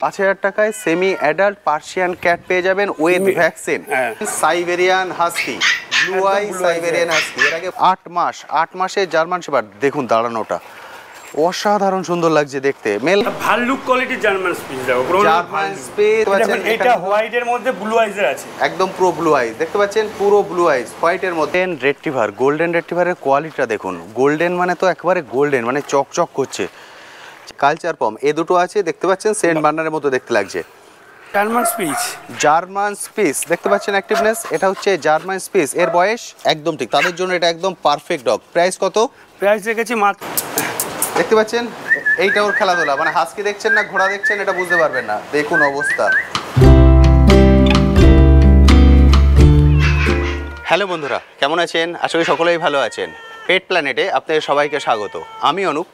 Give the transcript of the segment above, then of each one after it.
5000 টাকায় semi adult Persian cat পেয়ে যাবেন with vaccine. Siberian husky, blue eye Siberian husky, এর আগে 8 মাসে জার্মান শেপার্ড। দেখুন দাঁড়ানোটা অসাধারণ সুন্দর লাগছে দেখতে। মেল ভাল্লুক কোয়ালিটির জার্মান স্পিচ দেখো, জার্মান স্পিচ। দেখুন এটা হোয়াইটের মধ্যে ব্লু আইজের আছে, একদম পুরো ব্লু আইজ দেখতে পাচ্ছেন, পুরো ব্লু আইজ হোয়াইটের মধ্যে। রেট্রিভার, গোল্ডেন রেট্রিভারের কোয়ালিটিটা দেখুন। গোল্ডেন মানে তো একেবারে গোল্ডেন, মানে চকচক করছে। কালচার পম এ দুটো আছে দেখতে পাচ্ছেন, সেন্ট বার্নারের মতো দেখতে লাগছে। জার্মান স্পিচ, জার্মান স্পিচ দেখতে পাচ্ছেন অ্যাক্টিভনেস, এটা হচ্ছে জার্মান স্পিচ। এর বয়স একদম ঠিক, তাদের জন্য এটা একদম পারফেক্ট ডগ। প্রাইস কত? প্রাইস রেখেছি মাত্র, দেখতে পাচ্ছেন এইটা ওর খেলাধুলা, মানে হাস্কি দেখছেন না ঘোড়া দেখছেন এটা বুঝতে পারবেন না। দেখুন অবস্থা। হ্যালো বন্ধুরা, কেমন আছেন? আশা করি সকলেই ভালো আছেন। পেট প্ল্যানেটে আপনাদের সবাইকে স্বাগত। আমি অনুপ,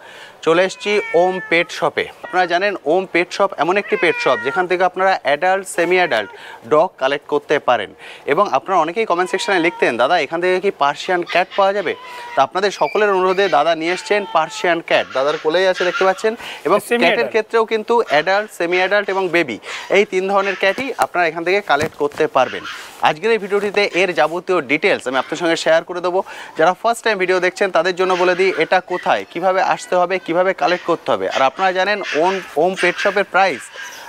চলে এসেছি ওম পেট শপে। আপনারা জানেন ওম পেট শপ এমন একটি পেট শপ যেখান থেকে আপনারা adult, semi adult dog collect করতে পারেন। এবং আপনারা অনেকেই কমেন্ট সেকশনে লিখতেন, দাদা এখান থেকে কি পার্সিয়ান ক্যাট পাওয়া যাবে? তো আপনাদের সকলের অনুরোধে দাদা নিয়ে এসছেন পার্সিয়ান ক্যাট। দাদার কোলেই আছে দেখতে পাচ্ছেন। এবং ক্যাটের ক্ষেত্রেও কিন্তু অ্যাডাল্ট, সেমি অ্যাডাল্ট এবং বেবি, এই 3 ধরনের ক্যাটই আপনারা এখান থেকে কালেক্ট করতে পারবেন। আজকের এই ভিডিওটিতে এর যাবতীয় ডিটেলস আমি আপনার সঙ্গে শেয়ার করে দেবো। যারা ফার্স্ট টাইম ভিডিও দেখছেন তাদের জন্য বলে দিই এটা কোথায়, কিভাবে আসতে হবে, কিভাবে কালেক্ট করতে হবে। আর আপনারা জানেন ওম পেট শপের প্রাইস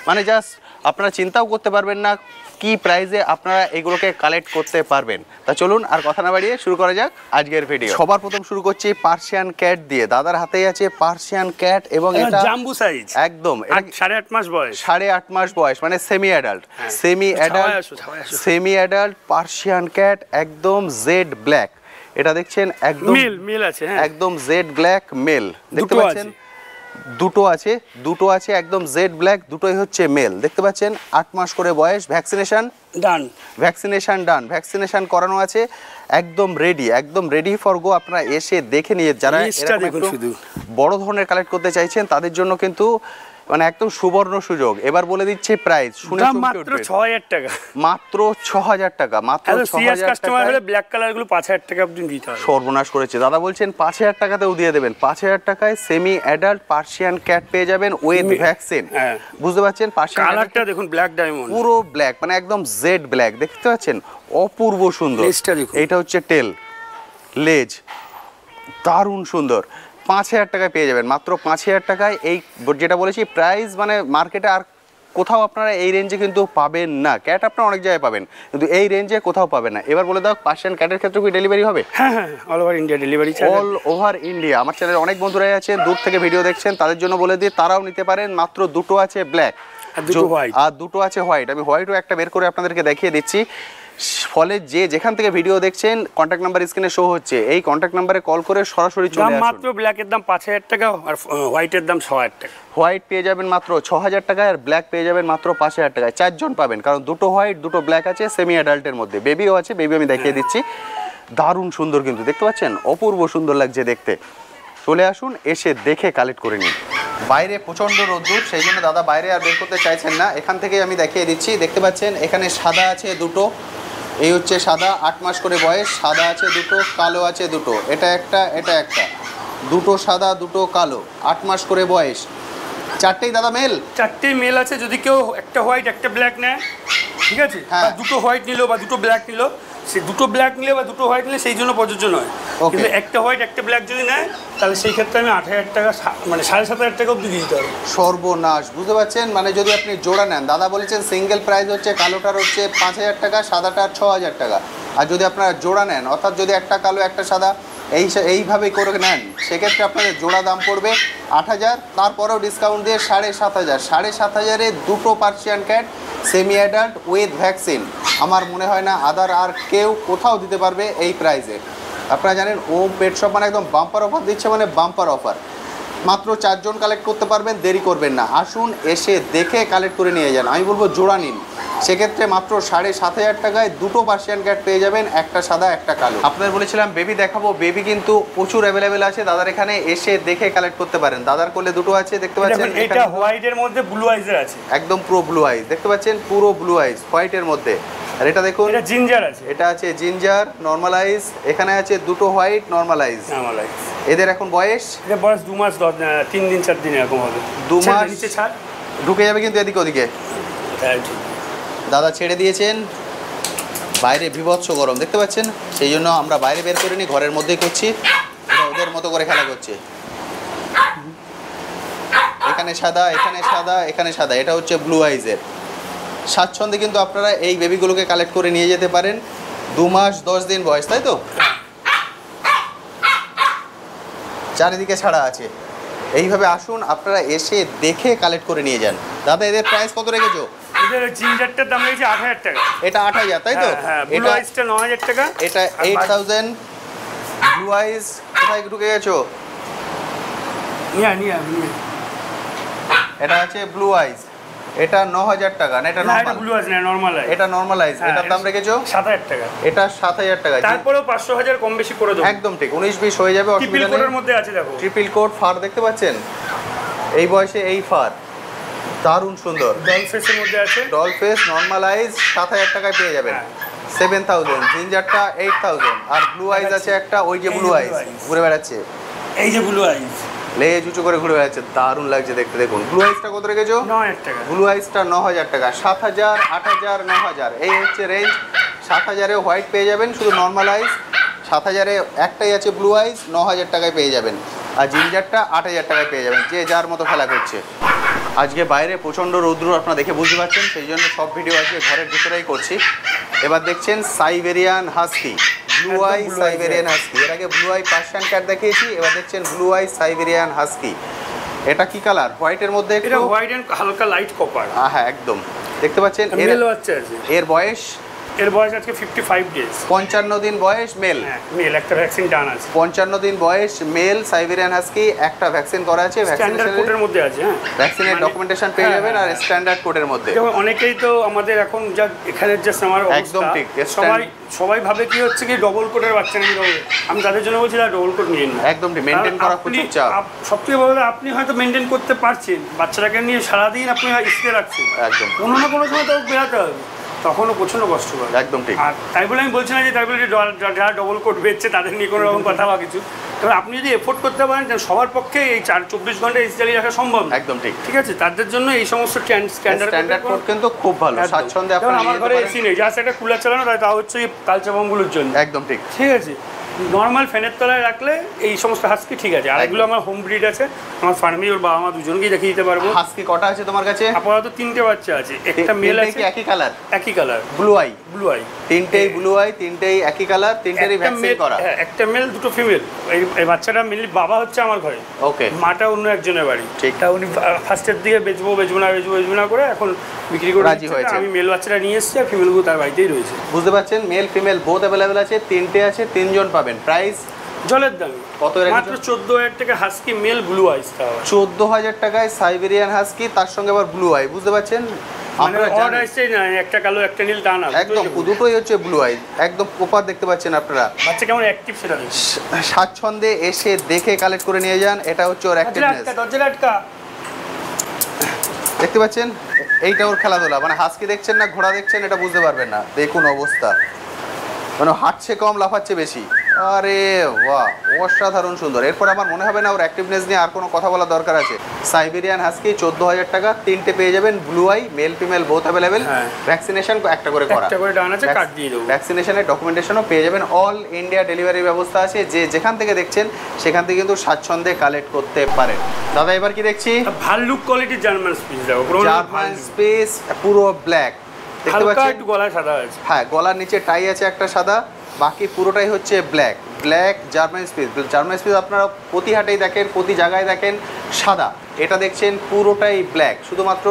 মানে জাস্ট আপনারা চিন্তাও করতে পারবেন না কি প্রাইসে আপনারা এগুলোকে কালেক্ট করতে পারবেন। তা চলুন আর কথা না বাড়িয়ে শুরু করা যাক আজকের ভিডিও। সবার প্রথম শুরু করছি পার্সিয়ান ক্যাট দিয়ে। দাদার হাতেই আছে পার্সিয়ান ক্যাট এবং এটা জাম্বু সাইজ, একদম 8.5 মাস বয়স, 8.5 মাস বয়স, মানে semi adult. Semi adult Persian cat, একদম জেড ব্ল্যাক। এটা দেখছেন একদম মেল আছে, একদম জেড ব্ল্যাক মেল দেখতে পাচ্ছেন। দুটো আছে একদম জেড ব্ল্যাক, দুটোই হচ্ছে মেল দেখতে পাচ্ছেন। 8 মাস করে বয়স। ভ্যাকসিনেশন ডান, ভ্যাকসিনেশন করানো আছে, একদম রেডি ফর গো। আপনারা এসে দেখে নিয়ে যারা বড় ধরনের কালেক্ট করতে চাইছেন তাদের জন্য কিন্তু মানে একদম সুবর্ণ সুযোগ। এবার বলে দিচ্ছি প্রাইস, শুনে মাত্র 6000 টাকা, মাত্র 6000 টাকা, মাত্র 6000 কাস্টমার হলে ব্ল্যাক কালার গুলো 5000 টাকা অবধি দিতে হবে। সর্বনাশ করেছে দাদা, বলছেন 5000 টাকাতেও দিয়ে দেবেন। 5000 টাকায় সেমি অ্যাডাল্ট পার্সিয়ান ক্যাট পেয়ে যাবেন উইথ ভ্যাকসিন। বুঝতে পারছেন পার্সিয়ান কালারটা দেখুন, ব্ল্যাক ডায়মন্ড, পুরো ব্ল্যাক, মানে একদম জেড ব্ল্যাক দেখতে পাচ্ছেন, অপূর্ব সুন্দর। এটা হচ্ছে টেল, লেজ দারুণ সুন্দর। 5000 টাকায় পেয়ে যাবেন, মাত্র 5000 টাকায়। এই যেটা বলেছি প্রাইস মানে মার্কেটে আর কোথাও আপনারা এই রেঞ্জে কিন্তু পাবেন না। ক্যাট আপনারা অনেক জায়গায় পাবেন কিন্তু এই রেঞ্জে কোথাও পাবেন না। এবার বলে দাও পার্সিয়ান ক্যাটের ক্ষেত্রে কি ডেলিভারি হবে? হ্যাঁ, all over India delivery, all over India. আমার চ্যানেলে অনেক বন্ধুরাই আছেন দূর থেকে ভিডিও দেখছেন, তাদের জন্য বলে দিই তারাও নিতে পারেন। মাত্র দুটো আছে ব্ল্যাক আর দুটো আছে হোয়াইট। আমি হোয়াইটও একটা বের করে আপনাদেরকে দেখিয়ে দিচ্ছি। ফলে যেখান থেকে ভিডিও দেখছেন কন্ট্যাক্ট নাম্বার স্ক্রিনে শো হচ্ছে, এই কন্ট্যাক্ট নাম্বারে কল করে সরাসরি চলে আসুন। মাত্র ব্ল্যাকের দাম 5000 টাকা আর হোয়াইটের দাম 6000 টাকা। হোয়াইট পেয়ে যাবেন মাত্র 6000 টাকায় আর ব্ল্যাক পেয়ে যাবেন মাত্র 5000 টাকায়। 4 জন পাবেন, কারণ দুটো হোয়াইট দুটো ব্ল্যাক আছে সেমি অ্যাডাল্টের মধ্যে। বেবিও আছে, বেবি আমি দেখিয়ে দিচ্ছি। দারুণ সুন্দর কিন্তু দেখতে পাচ্ছেন, অপূর্ব সুন্দর লাগছে দেখতে। চলে আসুন, এসে দেখে কালেক্ট করে নিন। বাইরে প্রচণ্ড রোদ্দুর, সেই জন্য দাদা বাইরে আর বের করতে চাইছেন না, এখান থেকে আমি দেখিয়ে দিচ্ছি। দেখতে পাচ্ছেন এখানে সাদা আছে দুটো, এই হচ্ছে সাদা, 8 মাস করে বয়স। সাদা আছে দুটো, কালো আছে দুটো, এটা একটা দুটো সাদা দুটো কালো, 8 মাস করে বয়স। চারটেই দাদা মেল, চারটেই মেল আছে। যদি কেউ একটা হোয়াইট একটা ব্ল্যাক নেয়, ঠিক আছে, দুটো হোয়াইট নিল বা দুটো ব্ল্যাক নিল, সে দুটো ব্ল্যাক নিলে বা দুটো হোয়াইট নিলে সেই জন্য প্রযোজ্য নয়। কিন্তু একটা হোয়াইট একটা ব্ল্যাক যদি নেয় তাহলে সেই ক্ষেত্রে আমি 8000 টাকা মানে 7500 টাকা অবধি দিতে হবে। সর্বনাশ, বুঝতে পারছেন? মানে যদি আপনি জোড়া নেন, দাদা বলেছেন সিঙ্গেল প্রাইস হচ্ছে কালোটার হচ্ছে 5000 টাকা, সাদাটার 6000 টাকা। আর যদি আপনারা জোড়া নেন, অর্থাৎ যদি একটা কালো একটা সাদা এইভাবেই করে নেন, সেক্ষেত্রে আপনাদের জোড়া দাম পড়বে 8000, তারপরেও ডিসকাউন্ট দিয়ে 7500। 7500-এ দুটো Persian cat semi adult with vaccine. আমার মনে হয় না আদার আর কেউ কোথাও দিতে পারবে এই প্রাইসে। আপনারা জানেন ওম পেট শপ মানে একদম বাম্পার অফার দিচ্ছে, মানে বাম্পার অফার। মাত্র 4 জন কালেক্ট করতে পারবেন, দেরি করবেন না। আসুন, এসে দেখে কালেক্ট করে নিয়ে যান। আমি বলবো জোড়া নিন, সেক্ষেত্রে মাত্র 7500 টাকায় দুটো পার্সিয়ান ক্যাট পেয়ে যাবেন, একটা সাদা একটা কালো। আপনাদের বলেছিলাম বেবি দেখাবো, বেবি কিন্তু প্রচুর অ্যাভেলেবেল আছে। দাদার এখানে এসে দেখে কালেক্ট করতে পারেন। দাদার কোলে দুটো আছে দেখতে পাচ্ছেন, এটা হোয়াইটের মধ্যে ব্লু আইজের আছে, একদম পুরো ব্লু আইজ দেখতে পাচ্ছেন, পুরো ব্লু আইজ হোয়াইটের মধ্যে। আর এটা দেখুন, এটা জিঞ্জার আছে, এটা আছে জিঞ্জার নরমালাইজ। এখানে আছে দুটো হোয়াইট নরমালাইজ। এদের এখন বয়স, এটা বয়স 2 মাস 3 দিন 4 দিন এরকম হবে। 2 মাস নিচে ছাড়, ঢুকে যাবে কিন্তু এদিকে ওদিকে। দাদা ছেড়ে দিয়েছেন, বাইরে বিভৎস গরম দেখতে পাচ্ছেন, সেই জন্য আমরা বাইরে বের করিনি, ঘরের মধ্যেই করছি। এটা ওদের মতো করে খেলা করছে। এখানে সাদা, এখানে সাদা, এখানে সাদা, এটা হচ্ছে ব্লু আইজের। স্বাচ্ছন্দ্যে কিন্তু আপনারা এই বেবিগুলোকে কালেক্ট করে নিয়ে যেতে পারেন। 2 মাস 10 দিন বয়স, তাই তো? চারিদিকে ছাড়া আছে। এইভাবে আসুন, আপনারা এসে দেখে কালেক্ট করে নিয়ে যান। দাদা এদের প্রাইস কত রেখেছো? এদের জিঞ্জারটার দাম রেখেছি 8000 টাকা। এটা 8000, তাই তো? ব্লু আইসটা 9000 টাকা। এটা 8000। ব্লু আইস কোথায় ঢুকে গেছো? নিয়া এটা আছে ব্লু আইস, এটা 9000 টাকা। না এটা নরমাল? ব্লু আইস না, নরমাল আইস। এটা নরমাল আইস। এটার দাম রেখেছো 7000 টাকা। এটা 7000 টাকা। তারপরেও 500-1000 কম বেশি করে দেবো। একদম ঠিক, 19-20 হয়ে যাবে, অসুবিধা ট্রিপল নেই। কোটের মধ্যে আছে দেখো। ট্রিপল কোট ফার দেখতে পাচ্ছেন? এই বয়সে এই ফার দারুণ সুন্দর। ডল ফেসের মধ্যে আছে। ডল ফেস নরমাল আইস 7000 টাকায় পেয়ে যাবেন। 7000। জিঞ্জারটা 8000। আর ব্লু আইস আছে একটা, ওই যে ব্লু আইস ঘুরে বেড়াচ্ছে, এই যে ব্লু আইস লেজ উঁচু করে ঘুরে বেড়াচ্ছে, দারুণ লাগছে দেখতে। দেখুন ব্লু আইসটা কত রেখেছো? 9000 টাকা। ব্লু আইসটা 9000 টাকা। 7000, 8000, 9000 এই হচ্ছে রেঞ্জ। 7000-এ হোয়াইট পেয়ে যাবেন, শুধু নর্মাল আইস। 7000-এ একটাই আছে ব্লু আইস, 9000 টাকায় পেয়ে যাবেন। আর জিঞ্জারটা 8000 টাকায় পেয়ে যাবেন, যে যার মতো খেলা করছে। আজকে বাইরে প্রচণ্ড রৌদ্র, আপনারা দেখে বুঝতে পারছেন, সেই জন্য সব ভিডিও আজকে ঘরের ভিতরেই করছি। এবার দেখছেন Siberian husky, blue eye Siberian husky. এর আগে ব্লু আই পার্সিয়ান ক্যাট দেখিয়েছি, এবার দেখছেন ব্লু আই সাইবেরিয়ান হাস্কি। এটা কি কালার? হোয়াইটের মধ্যে এটা হোয়াইট এন্ড হালকা লাইট কপার। হ্যাঁ একদম দেখতে পাচ্ছেন। মেল বাচ্চা আছে। এর বয়স? এর বয়স আজকে 55 ডেজ। 55 দিন বয়স মেল। মেল, একটা ভ্যাকসিন ডান আছে। 55 দিন বয়স মেল সাইবেরিয়ান হাস্কি, একটা ভ্যাকসিন করা আছে। স্ট্যান্ডার্ড কোডের মধ্যে আছে। হ্যাঁ, ভ্যাকসিনের ডকুমেন্টেশন পেয়ে যাবেন। আর স্ট্যান্ডার্ড কোডের মধ্যে অনেকেই তো আমাদের এখন যা এখানে জাস্ট আমার একদম ঠিক, সবাই ভাবে কি হচ্ছে কি ডবল কোডের বাচ্চা নিয়ে নেবো। আমি তাদের জন্য বলছি ডবল কোড নিয়ে না, একদম ঠিক। মেইনটেইন করা প্রচুর চাপ। সবথেকে বড় কথা, আপনি হয়তো মেইনটেইন করতে পারছেন, বাচ্চাটাকে নিয়ে সারাদিন আপনি স্থির রাখছেন, একদম কোনো না কোনো সময় তো বেরাতে হবে, তখনও প্রচন্ড কষ্ট করে। একদম ঠিক। আর তাই বলে আমি বলছি না যে তাই বলে যারা ডবল কোড বেচছে তাদের নিয়ে কোনো রকম কথা বা কিছু। এবার আপনি যদি এফোর্ড করতে পারেন, সবার পক্ষে এই 24 ঘন্টা এসি চালিয়ে রাখা সম্ভব। একদম ঠিক, ঠিক আছে। তাদের জন্য এই সমস্ত স্ট্যান্ডার্ড কোড কিন্তু খুব ভালো, স্বাচ্ছন্দ্যে আপনারা আমার ঘরে এসি নেই, জাস্ট একটা কুলার চালানো, তা হচ্ছে কালচার বমগুলোর জন্য। একদম ঠিক, ঠিক আছে। নর্মাল ফ্যানের তলায় রাখলে এই সমস্ত হাস্কি ঠিক আছে। আর এগুলো আমার হোম ব্রিড আছে, আমার ফার্মে ওর বাবা মা দুজনকেই দেখিয়ে দিতে পারবো। হাস্কি কটা আছে তোমার কাছে? আপাতত 3টে বাচ্চা আছে। একটা মেল আছে। একই কালার? একই colour, blue eye. Blue eye 3টেই ব্লু আই, 3টেই একই কালার, 3টেরই ভ্যাকসিন করা। হ্যাঁ, একটা মেল, দুটো ফিমেল। এই বাচ্চাটা মেনলি বাবা হচ্ছে আমার ঘরে, ওকে, মাটা অন্য একজনের বাড়ি। ঠিক। তা উনি ফার্স্টের দিকে বেচবো না করে এখন বিক্রি করে রাজি হয়েছে। আমি মেল বাচ্চাটা নিয়ে এসেছি, আর ফিমেলগুলো তার বাড়িতেই রয়েছে। বুঝতে পারছেন, মেল ফিমেল বোথ অ্যাভেলেবেল আছে। 3টে আছে, 3 জন পাবেন। প্রাইস জলের দাম কত? মাত্র 14000 টাকা হাস্কি মেল ব্লু আইস। 14000 টাকায় সাইবেরিয়ান হাস্কি, তার সঙ্গে আবার ব্লু আই। বুঝতে পারছেন, আপনারা অড আইসটাই না, একটা কালো একটা নীল টা না, একদম দুটোই হচ্ছে ব্লু আই, একদম প্রপার দেখতে পাচ্ছেন আপনারা। বাচ্চা কেমন অ্যাক্টিভ সেটা স্বাচ্ছন্দ্যে এসে দেখে কালেক্ট করে নিয়ে যান। এটা হচ্ছে ওর অ্যাক্টিভনেস। দরজাটা আটকা, দেখতে পাচ্ছেন, এইটা ওর খেলাধুলা। মানে হাস্কি দেখছেন না ঘোড়া দেখছেন, এটা বুঝতে পারবেন না। দেখুন অবস্থা, মানে হাঁটছে কম, লাফাচ্ছে বেশি। আরে বাহ, অসাধারণ সুন্দর। এরপর আমার মনে হবে না ওর অ্যাক্টিভনেস নিয়ে আর কোনো কথা বলা দরকার আছে। সাইবেরিয়ান হাস্কি 14000 টাকা, 3টে পেয়ে যাবেন। Blue eye male female both available. Vaccination একটা করে করা, একটা করে ডান আছে, কার্ড দিয়ে দেবো। ভ্যাকসিনেশনের ডকুমেন্টেশনও পেয়ে যাবেন। অল ইন্ডিয়া ডেলিভারির ব্যবস্থা আছে, যে যেখান থেকে দেখছেন সেখান থেকে কিন্তু স্বাচ্ছন্দ্যে কালেক্ট করতে পারেন। দাদা এবার কি দেখছি? ভাল্লুক কোয়ালিটির জার্মান স্পিচ দেখো, জার্মান স্পেস পুরো ব্ল্যাক দেখতে পাচ্ছেন। একটু গলায় সাদা আছে। হ্যাঁ, গলার নিচে টাই আছে একটা সাদা, বাকি পুরোটাই হচ্ছে black. German speech. German speech আপনারা প্রতি হাটেই দেখেন, প্রতি জায়গায় দেখেন সাদা। এটা দেখছেন পুরোটাই ব্ল্যাক, শুধুমাত্র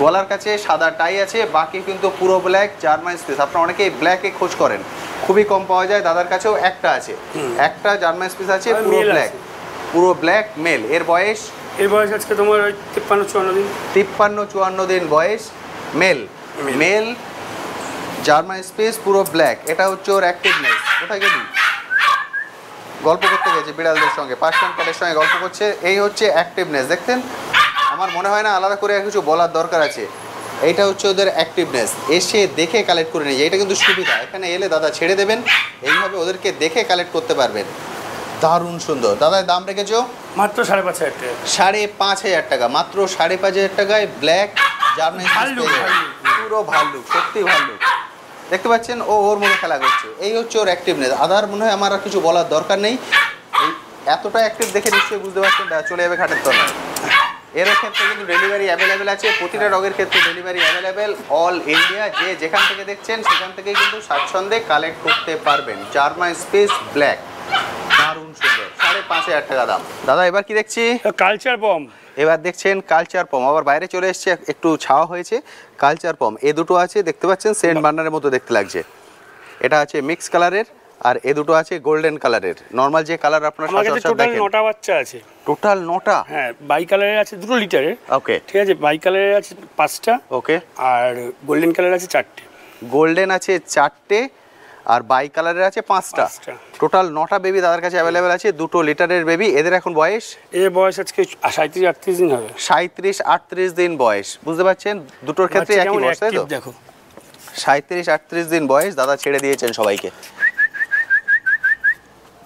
গলার কাছে সাদা টাই আছে, বাকি কিন্তু পুরো ব্ল্যাক জার্মান স্পিচ। আপনারা অনেকেই ব্ল্যাকে খোঁজ করেন, খুবই কম পাওয়া যায়। দাদার কাছেও একটা আছে, একটা জার্মান স্পিচ আছে পুরো ব্ল্যাক, পুরো ব্ল্যাক মেল। এর বয়স আজকে তোমার 53-54 দিন। 53-54 দিন বয়স, মেল। মেল জার্মান স্পেস পুরো ব্ল্যাক। এটা হচ্ছে ওর অ্যাক্টিভনেস। কোথায় গেলি? গল্প করতে গেছে বিড়ালদের সঙ্গে, পার্সিয়ান ক্যাটের সঙ্গে গল্প করছে। এই হচ্ছে অ্যাক্টিভনেস, দেখতেন? আমার মনে হয় না আলাদা করে কিছু বলার দরকার আছে। এইটা হচ্ছে ওদের অ্যাক্টিভনেস। এসে দেখে কালেক্ট করে নিয়ে, এটা কিন্তু সুবিধা। এখানে এলে দাদা ছেড়ে দেবেন, এইভাবে ওদেরকে দেখে কালেক্ট করতে পারবেন। দারুণ সুন্দর। দাদা দাম রেখেছো মাত্র 5,500 টাকা। 5,500 টাকা, মাত্র 5,500 টাকায় ব্ল্যাক জার্মান ভাল্লুক, পুরো ভাল্লুক, সত্যি ভাল্লুক। দেখতে পাচ্ছেন ও ওর মধ্যে খেলা করছে, এই হচ্ছে ওর অ্যাক্টিভনেস। আদার মনে হয় আমার আর কিছু বলার দরকার নেই, এই এতটা অ্যাক্টিভ দেখে নিশ্চয়ই বুঝতে পারছেন চলে যাবে খাটের তলায়। এর ক্ষেত্রে কিন্তু ডেলিভারি অ্যাভেলেবেল আছে, প্রতিটা ডগের ক্ষেত্রে ডেলিভারি অ্যাভেলেবেল অল ইন্ডিয়া। যে যেখান থেকে দেখছেন সেখান থেকেই কিন্তু স্বাচ্ছন্দ্যে কালেক্ট করতে পারবেন। জার্মান স্পেস ব্ল্যাক দারুণ সুন্দর, 5,500 টাকা দাম। দাদা এবার কি দেখছি? কালচার পম। এবার দেখছেন কালচার পম, আবার বাইরে চলে এসছে, একটু ছাওয়া হয়েছে। কালচার পম এ দুটো আছে, দেখতে পাচ্ছেন সেন্ট বার্নারের মতো দেখতে লাগছে। এটা আছে মিক্স কালারের, আর এ দুটো আছে গোল্ডেন কালারের। নর্মাল যে কালার আপনারা সচরাচর দেখেন, টোটাল 9টা বাচ্চা আছে। টোটাল 9টা? হ্যাঁ, বাই কালারের আছে 2 লিটারের। ওকে, ঠিক আছে, বাই কালারের আছে 5টা। ওকে, আর গোল্ডেন কালার আছে 4টে। গোল্ডেন আছে 4টে আর বাই কালারের আছে 5টা। টোটাল 9টা বেবি তাদের কাছে অ্যাভেলেবেল আছে, 2 লিটারের বেবি। এদের এখন বয়স? এর বয়স আজকে 37-38 দিন হবে। 37-38 দিন বয়স, বুঝতে পারছেন? দুটোর ক্ষেত্রে একই বয়স, তাই তো? দেখো 37-38 দিন বয়স, দাদা ছেড়ে দিয়েছেন সবাইকে।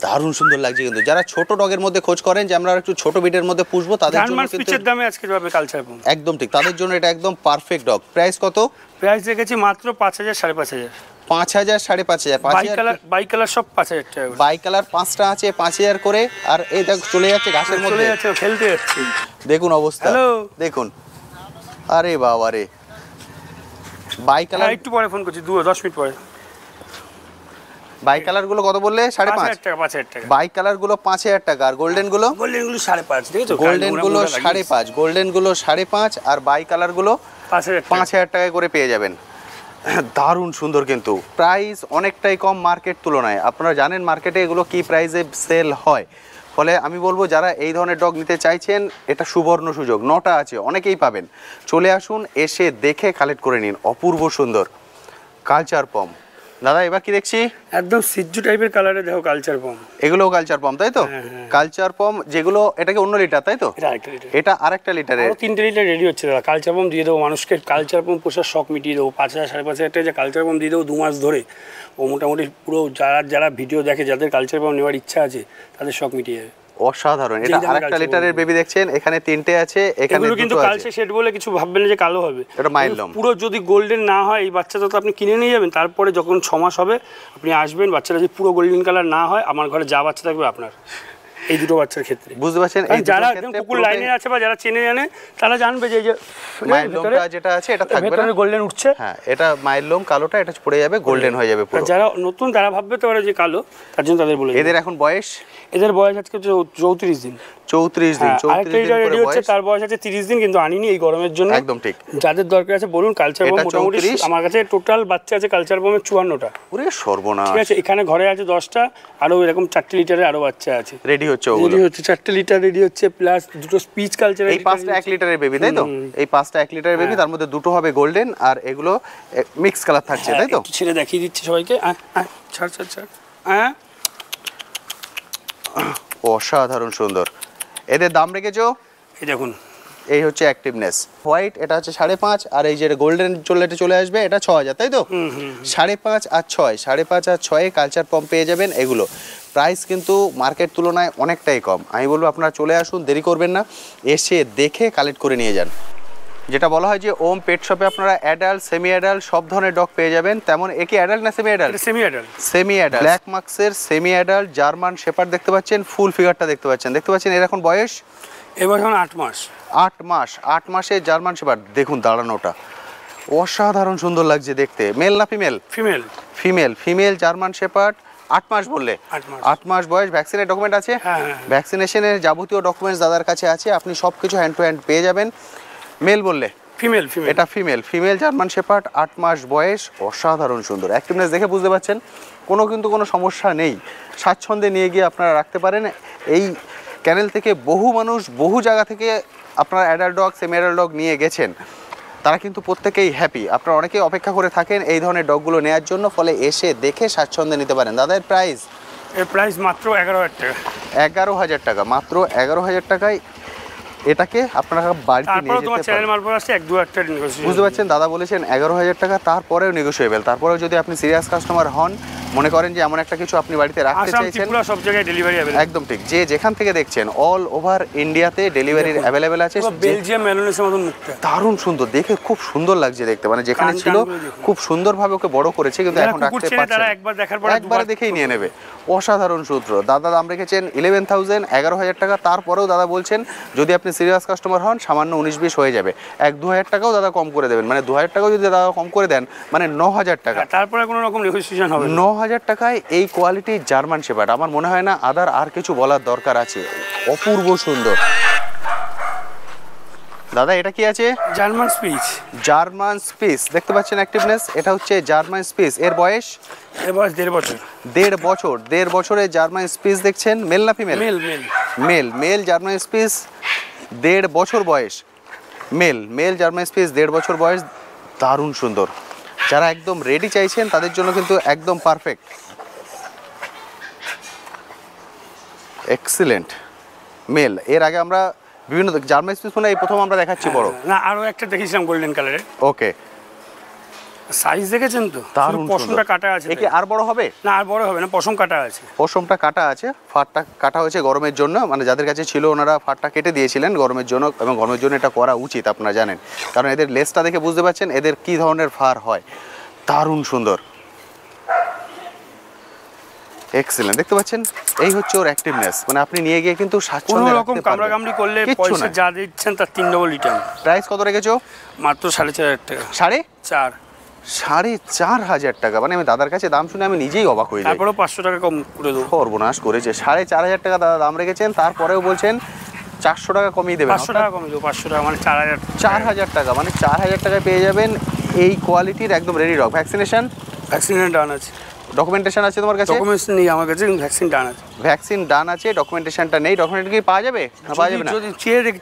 দারুণ সুন্দর লাগছে কিন্তু। যারা ছোট ডগের মধ্যে খোঁজ করেন যে আমরা একটু ছোট বিটের মধ্যে পুষবো, তাদের জন্য জার্মান কিন্তু স্পিচের দামে আজকে পাবে কালচার পম। একদম ঠিক, তাদের জন্য এটা একদম পারফেক্ট ডগ। প্রাইস কত? প্রাইস রেখেছি মাত্র 5,000, 5,500। 5,000, 5,500। বাই কালার সব 5,000 টাকা। বাই কালার 5টা আছে 5,000 করে। আর এই দেখ চলে যাচ্ছে ঘাসের মধ্যে, চলে যাচ্ছে, খেলতে যাচ্ছে। দেখুন অবস্থা, দেখুন। আরে বাবা রে, বাই কালার। একটু পরে ফোন করছি, 10 মিনিট পরে। বাই কালার গুলো কত বললে? 5,500 টাকা। 5,000 টাকা বাই কালার গুলো 5,000 টাকা। আর গোল্ডেন গুলো? গোল্ডেন গুলো 5,500। দেখেছো, গোল্ডেন গুলো 5,500, গোল্ডেন গুলো 5,500, আর বাই কালার গুলো 5,000 টাকায় করে পেয়ে যাবেন। দারুণ সুন্দর কিন্তু। প্রাইস অনেকটাই কম মার্কেট তুলনায়। আপনারা জানেন মার্কেটে এগুলো কি প্রাইসে সেল হয়, ফলে আমি বলবো যারা এই ধরনের ডগ নিতে চাইছেন এটা সুবর্ণ সুযোগ। 9টা আছে, অনেকেই পাবেন। চলে আসুন, এসে দেখে কালেক্ট করে নিন। অপূর্ব সুন্দর কালচার পম। দাদা এবার কি দেখছি? একদম সিজ্জু টাইপের কালারে দেখো কালচার পম। এগুলোও কালচার পম, তাই তো? কালচার পম যেগুলো, এটাকে অন্য লিটার, তাই তো? এটা আরেকটা লিটারে। 3টে লিটার রেডি হচ্ছে দাদা। কালচার পম দিয়ে দেবো মানুষকে, কালচার পম পোষার শখ মিটিয়ে দেবো। 5,000, 5,500 টাকা যে কালচার পম দিয়ে দেবো 2 মাস ধরে। ও মোটামুটি পুরো যারা ভিডিও দেখে, যাদের কালচার পম নেওয়ার ইচ্ছা আছে, তাদের শখ মিটিয়ে যাবে। অসাধারণ। এটা আরেকটা লিটারের বেবি দেখছেন, এখানে 3টে আছে, এখানে দুটো আছে। কিন্তু কালচার সেট বলে কিছু ভাববেন না যে কালো হবে। এটা মাইলম। পুরো যদি গোল্ডেন না হয়, এই বাচ্চাটা তো আপনি কিনে নিয়ে যাবেন। তারপরে যখন 6 মাস হবে আপনি আসবেন, বাচ্চাটা যদি পুরো গোল্ডেন কালার না হয়, আমার ঘরে যা বাচ্চা থাকবে আপনার, এই দুটো বাচ্চার ক্ষেত্রে। বুঝতে পারছেন? এই যারা কুকুর লাইনে আছে বা যারা চেনে জানে, তারা জানবে যে মাইলমটা যেটা আছে এটা থাকবে না, গোল্ডেন উঠছে। হ্যাঁ, এটা মাইলম কালোটা, এটা পড়ে যাবে, গোল্ডেন হয়ে যাবে পুরো। যারা নতুন তারা ভাববে তো ওরা যে কালো, তার জন্য তাদের বলে। এদের এখন বয়স? এদের বয়স আজকে 34 দিন। 34 দিন। 34 দিন রেডি হচ্ছে, তার বয়স আছে 30 দিন, কিন্তু আনিনি এই গরমের জন্য। একদম ঠিক। যাদের দরকার আছে বলুন। কালচার পম মোটামুটি আমার কাছে টোটাল বাচ্চা আছে কালচার পমের 54টা। ওরে সর্বনাশ। ঠিক আছে, এখানে ঘরে আছে 10টা, আরো এরকম 4টে লিটারের আরো বাচ্চা আছে রেডি হচ্ছে। ওগুলো রেডি হচ্ছে, 4টে লিটার রেডি হচ্ছে, প্লাস দুটো স্পিচ কালচার। এই 5টা 1 লিটারের বেবি, তাই তো? এই 5টা 1 লিটারের বেবি, তার মধ্যে দুটো হবে গোল্ডেন, আর এগুলো মিক্স কালার থাকছে, তাই তো? ছেড়ে দেখিয়ে দিচ্ছি সবাইকে। ছাড়। অসাধারণ সুন্দর। এদের দাম রেখেছো? এই দেখুন, এই হচ্ছে অ্যাক্টিভনেস হোয়াইট, এটা হচ্ছে 5.5, আর এই যে গোল্ডেন চলে আসবে এটা 6,000, তাই তো? 5.5 আর 6, 5.5 আর 6 কালচার পম পেয়ে যাবেন। এগুলো প্রাইস কিন্তু মার্কেট তুলনায় অনেকটাই কম। আমি বলবো আপনারা চলে আসুন, দেরি করবেন না, এসে দেখে কালেক্ট করে নিয়ে যান। যেটা বলা হয় যে ওম পেট শপে আপনারা অ্যাডাল্ট, সেমি অ্যাডাল্ট সব ধরনের ডগ পেয়ে যাবেন। তেমন একই অ্যাডাল্ট না semi adult? Semi adult black মার্কসের সেমি অ্যাডাল্ট জার্মান শেপার্ড দেখতে পাচ্ছেন, ফুল ফিগারটা দেখতে পাচ্ছেন। এর এখন বয়স? এবার এখন 8 মাস। 8 মাসে জার্মান শেপার্ড, দেখুন দাঁড়ানোটা অসাধারণ সুন্দর লাগছে দেখতে। মেল না ফিমেল? Female German shepherd. 8 মাস বললে? 8 মাস বয়স। ভ্যাকসিনের ডকুমেন্ট আছে? ভ্যাকসিনেশনের যাবতীয় ডকুমেন্টস দাদার কাছে আছে, আপনি সব কিছু হ্যান্ড টু হ্যান্ড পেয়ে যাবেন। মেল বললে? ফিমেল। এটা ফিমেল জার্মান শেপার্ড, 8 মাস বয়স, অসাধারণ সুন্দর। অ্যাক্টিভনেস দেখে বুঝতে পারছেন কোনো সমস্যা নেই। স্বাচ্ছন্দ্যে নিয়ে গিয়ে আপনারা রাখতে পারেন। এই ক্যানেল থেকে বহু মানুষ বহু জায়গা থেকে আপনারা adult dog, semi adult dog নিয়ে গেছেন, তারা কিন্তু প্রত্যেকেই হ্যাপি। আপনারা অনেকেই অপেক্ষা করে থাকেন এই ধরনের ডগগুলো নেওয়ার জন্য, ফলে এসে দেখে স্বাচ্ছন্দ্যে নিতে পারেন। দাদার প্রাইস? এর প্রাইস মাত্র 11,000 টাকা। 11,000 টাকা, মাত্র 11,000 টাকায় এটাকে আপনারা বাড়িতে নিয়ে তারপরে তোমার যেতে চ্যানেল পারেন। মারফত আসছে 1-2 একটা নেগোসিয়েশন। বুঝতে পারছেন, দাদা বলেছেন 11,000 টাকা, তারপরেও নেগোসিয়েবল। তারপরেও যদি আপনি সিরিয়াস কাস্টমার হন, মনে করেন যে এমন একটা কিছু আপনি বাড়িতে রাখতে আসাম, চাইছেন, ত্রিপুরা সব জায়গায় ডেলিভারি অ্যাভেলেবল। একদম ঠিক, যে যেখান থেকে দেখছেন অল ওভার ইন্ডিয়াতে ডেলিভারির অ্যাভেলেবেল আছে। বেলজিয়াম ম্যালোনেসের মতন মুখটা দারুণ সুন্দর, দেখে খুব সুন্দর লাগছে দেখতে, মানে যেখানে ছিল খুব সুন্দরভাবে ওকে বড় করেছে, কিন্তু এখন রাখতে পারছে তারা না। একবার দেখার পরে একবারে দেখেই নিয়ে নেবে। অসাধারণ সূত্র। দাদা দাম রেখেছেন 11,000, 11,000 টাকা। তারপরেও দাদা বলছেন যদি আপনি সিরিয়াস কাস্টমার হন সামান্য 19-20 হয়ে যাবে, 1-2 হাজার টাকাও দাদা কম করে দেবেন, মানে 2,000 টাকাও যদি দাদা কম করে দেন মানে 9,000 টাকা। তারপরে কোনো রকম নেগোসিয়েশন হবে না। 9,000 টাকায় এই কোয়ালিটির জার্মান শেপার্ড, আমার মনে হয় না আদার আর কিছু বলার দরকার আছে। অপূর্ব সুন্দর। দাদা এটা কি আছে? German speech. জার্মান স্পিচ, দেখতে পাচ্ছেন অ্যাক্টিভনেস, এটা হচ্ছে জার্মান স্পিচ। এর বয়স? এর বয়স 1.5 বছর। 1.5 বছর। 1.5 বছরের জার্মান স্পিচ দেখছেন, মেল না female? Male male male. Male German speech, 1.5 বছর বয়স। মেল জার্মান স্পিচ, 1.5 বছর বয়স। দারুণ সুন্দর। যারা একদম রেডি চাইছেন তাদের জন্য কিন্তু একদম পারফেক্ট। Excellent mail. এর আগে আমরা বিভিন্ন জার্মান স্পিচ মনে হয় এই প্রথম আমরা দেখাচ্ছি বড়। না, আরো একটা দেখেছিলাম গোল্ডেন কালারের। ওকে, সাইজ দেখেছেন তো? দারুণ পশমটা কাটা আছে। একে আর বড় হবে? না, আর বড় হবে না, পশম কাটা আছে। পশমটা কাটা আছে, ফাটটা কাটা হয়েছে গরমের জন্য, মানে যাদের কাছে ছিল ওনারা ফাটটা কেটে দিয়েছিলেন গরমের জন্য, এবং গরমের জন্য এটা করা উচিত, আপনারা জানেন, কারণ এদের লেজটা দেখে বুঝতে পারছেন এদের কি ধরনের ফার হয়। দারুণ সুন্দর, এক্সিলেন্ট। দেখতে পাচ্ছেন এই হচ্ছে ওর অ্যাক্টিভনেস, মানে আপনি নিয়ে গিয়ে কিন্তু কোনো স্বাচ্ছন্দ্যে রকম রাখতে পারবেন। কামড়াকামড়ি করলে কিচ্ছু পয়সা না। যা দিচ্ছেন তার 3 ডবল রিটার্ন। প্রাইস কত রেখেছো? মাত্র 4,500 টাকা। 4.5? 4,500 টাকা, মানে আমি দাদার কাছে দাম শুনে আমি নিজেই অবাক হয়ে যাই। তারপরেও 500 টাকা কম করে দেবো। সর্বনাশ করেছে। 4,500 টাকা দাদা দাম রেখেছেন, তারপরেও বলছেন 400 টাকা কমিয়ে দেবেন। 500 টাকা কমে দেবো। 500 টাকা মানে 4,000। 4,000 টাকা, মানে 4,000 টাকায় পেয়ে যাবেন এই কোয়ালিটির একদম রেডি ডগ। ভ্যাকসিনেশন? ভ্যাকসিন ডান আছে। ডকুমেন্টেশন আছে তোমার কাছে? ডকুমেন্টস নেই আমার কাছে, কিন্তু ভ্যাকসিন ডান আছে। ভ্যাকসিন ডান আছে, ডকুমেন্টেশনটা নেই। ডকুমেন্ট কি পাওয়া যাবে না পাওয়া যাবে না? যদি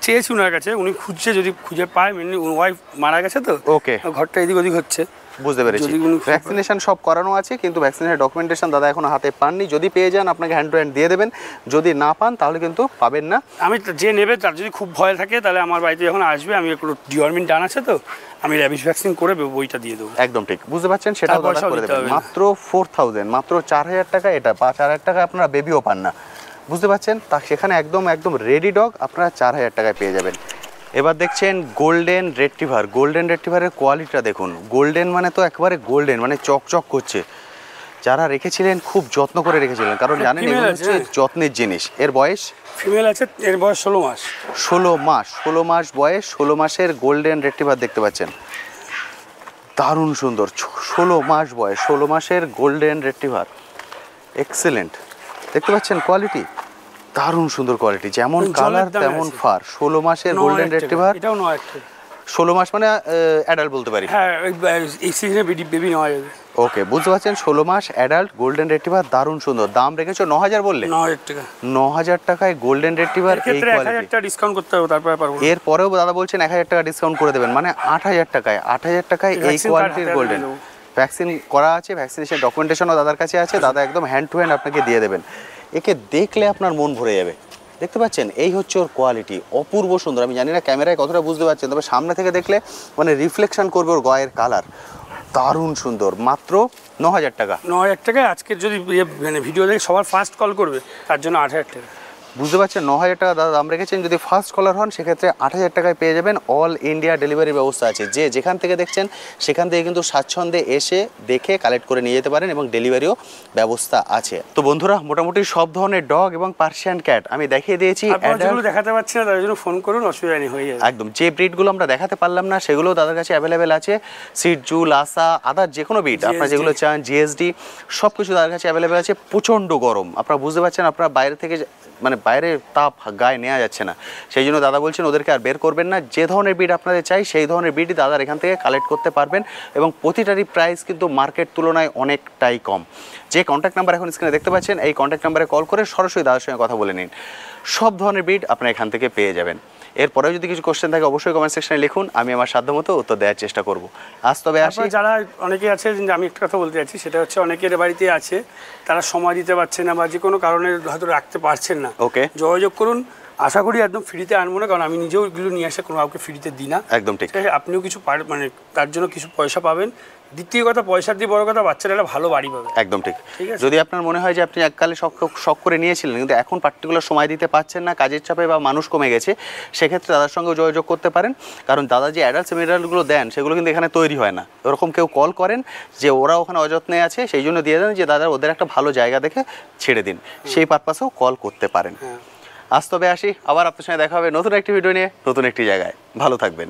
চেয়েছি ওনার কাছে, উনি খুঁজছে, যদি খুঁজে পায়। মেনলি ওয়াইফ মারা গেছে তো, ওকে, ঘরটা এদিক ওদিক হচ্ছে। বুঝতে পেরেছি। যদি উনি ভ্যাকসিনেশন সব করানো আছে, কিন্তু ভ্যাকসিনের ডকুমেন্টেশন দাদা এখনো হাতে পাননি। যদি পেয়ে যান আপনাকে হ্যান্ড টু হ্যান্ড দিয়ে দেবেন, যদি না পান তাহলে কিন্তু পাবেন না। আমি যে নেবে তার যদি খুব ভয় থাকে তাহলে আমার বাড়িতে যখন আসবে আমি একটু ডিওয়ার্মিন ডান আছে তো, আমি র্যাবিস ভ্যাকসিন করে বইটা দিয়ে দেবো। একদম ঠিক, বুঝতে পারছেন, সেটাও দাদা পয়সাও করে দিতে দেবেন। হবে না। মাত্র 4,000, মাত্র 4,000 টাকা। এটা 4,000 টাকা আপনারা বেবিও পান না, বুঝতে পারছেন, তা সেখানে একদম একদম রেডি ডগ আপনারা 4,000 টাকায় পেয়ে যাবেন। এবার দেখছেন গোল্ডেন রেট্রিভার। গোল্ডেন রেট্রিভারের কোয়ালিটিটা দেখুন। গোল্ডেন মানে তো একেবারে গোল্ডেন, মানে চকচক করছে। যারা রেখেছিলেন খুব যত্ন করে রেখেছিলেন, কারণ জানেন এগুলো হচ্ছে যত্নের জিনিস। এর বয়স? ফিমেল আছে, এর বয়স 16 মাস। 16 মাস বয়স। 16 মাসের গোল্ডেন রেট্রিভার দেখতে পাচ্ছেন, দারুণ সুন্দর। 16 মাস বয়স, 16 মাসের গোল্ডেন রেট্রিভার, এক্সেলেন্ট। দেখতে পাচ্ছেন কোয়ালিটি, দারুণ সুন্দর কোয়ালিটি, যেমন কালার তেমন ফার। 16 মাসের গোল্ডেন রেট্রিভার। এটাও 9,000 টাকা। 16 মাস মানে অ্যাডাল্ট বলতে পারি। হ্যাঁ, এই সিজনে বেবি নেওয়া যাবে। ওকে, বুঝতে পারছেন, 16 মাস অ্যাডাল্ট গোল্ডেন রেট্রিভার, দারুণ সুন্দর। দাম রেখেছো 9,000 বললে? 9,000 টাকা। 9,000 টাকায় গোল্ডেন রেট্রিভার এই ক্ষেত্রে 1,000 কোয়ালিটি। টাকা ডিসকাউন্ট করতে হবে, তারপরে পারবো। এরপরেও দাদা বলছেন 1,000 টাকা ডিসকাউন্ট করে দেবেন, মানে 8,000 টাকায়। 8,000 টাকায় এই কোয়ালিটির গোল্ডেন। ভ্যাকসিন করা আছে, ভ্যাকসিনেশন ডকুমেন্টেশনও দাদার কাছে আছে। দাদা একদম হ্যান্ড টু হ্যান্ড আপনাকে দিয়ে দেবেন। একে দেখলে আপনার মন ভরে যাবে। দেখতে পাচ্ছেন, এই হচ্ছে ওর কোয়ালিটি, অপূর্ব সুন্দর। আমি জানি না ক্যামেরায় কতটা বুঝতে পারছেন, তবে সামনে থেকে দেখলে মানে রিফ্লেকশন করবে ওর গায়ের কালার। দারুণ সুন্দর। মাত্র 9,000 টাকা। 9,000 টাকায় আজকের যদি মানে ভিডিও দেখে সবার ফার্স্ট কল করবে তার জন্য 8,000 টাকা। বুঝতে পারছেন, 9,000 টাকা দাদা দাম রেখেছেন। যদি ফার্স্ট কলার হন সেক্ষেত্রে 8,000 টাকায় পেয়ে যাবেন। অল ইন্ডিয়া ডেলিভারি ব্যবস্থা আছে। যে যেখান থেকে দেখছেন সেখান থেকে কিন্তু স্বাচ্ছন্দ্যে এসে দেখে কালেক্ট করে নিয়ে যেতে পারেন, এবং ডেলিভারিও ব্যবস্থা আছে। তো বন্ধুরা, মোটামুটি সব ধরনের ডগ এবং পার্সিয়ান ক্যাট আমি দেখিয়ে দিয়েছি। যেগুলো দেখাতে পারছি না তার জন্য ফোন করুন, অসুবিধা নেই, হয়ে যাবে। একদম, যে ব্রিডগুলো আমরা দেখাতে পারলাম না সেগুলো দাদার কাছে অ্যাভেলেবেল আছে। সিটজু, লাসা, আদার যে কোনো ব্রিড আপনারা যেগুলো চান, জিএসডি, সব কিছু দাদার কাছে অ্যাভেলেবেল আছে। প্রচণ্ড গরম, আপনারা বুঝতে পারছেন, আপনারা বাইরে থেকে মানে বাইরে তাপ গায়ে নেওয়া যাচ্ছে না, সেই জন্য দাদা বলছেন ওদেরকে আর বের করবেন না। যে ধরনের ব্রিড আপনাদের চাই সেই ধরনের ব্রিডই দাদার এখান থেকে কালেক্ট করতে পারবেন, এবং প্রতিটারই প্রাইস কিন্তু মার্কেট তুলনায় অনেকটাই কম। যে কন্ট্যাক্ট নাম্বার এখন স্ক্রিনে দেখতে পাচ্ছেন, এই কন্ট্যাক্ট নাম্বারে কল করে সরাসরি দাদার সঙ্গে কথা বলে নিন। সব ধরনের ব্রিড আপনারা এখান থেকে পেয়ে যাবেন। এরপরেও যদি কিছু কোশ্চেন থাকে অবশ্যই কমেন্ট সেকশনে লিখুন, আমি আমার সাধ্যমতো উত্তর দেওয়ার চেষ্টা করব। আজ তবে আসি। যারা অনেকে আছে, আমি একটা কথা বলতে চাচ্ছি, সেটা হচ্ছে অনেকের বাড়িতে আছে তারা সময় দিতে পারছে না বা যে কোনো কারণে হয়তো রাখতে পারছেন না। ওকে, যোগাযোগ করুন, আশা করি একদম ফ্রিতে আনবো না, কারণ আমি নিজেও এগুলো নিয়ে আসে কোনো কাউকে ফ্রিতে দিই না। একদম ঠিক। আপনিও কিছু মানে তার জন্য কিছু পয়সা পাবেন। দ্বিতীয় কথা, পয়সার দিয়ে বড় কথা, বাচ্চারা একটা ভালো বাড়ি পাবে। একদম ঠিক। ঠিক আছে। যদি আপনার মনে হয় যে আপনি এককালে শখ করে নিয়েছিলেন কিন্তু এখন পার্টিকুলার সময় দিতে পারছেন না, কাজের চাপে বা মানুষ কমে গেছে, সেক্ষেত্রে দাদার সঙ্গে যোগাযোগ করতে পারেন। কারণ দাদা যে অ্যাডাল্টস মেটেরিয়ালগুলো দেন সেগুলো কিন্তু এখানে তৈরি হয় না। এরকম কেউ কল করেন যে ওরা ওখানে অযত্নে আছে, সেই জন্য দিয়ে দেন যে দাদা ওদের একটা ভালো জায়গা দেখে ছেড়ে দিন, সেই পারপাসেও কল করতে পারেন। আজ তবে আসি, আবার আপনার সঙ্গে দেখা হবে নতুন একটি ভিডিও নিয়ে, নতুন একটি জায়গায়। ভালো থাকবেন।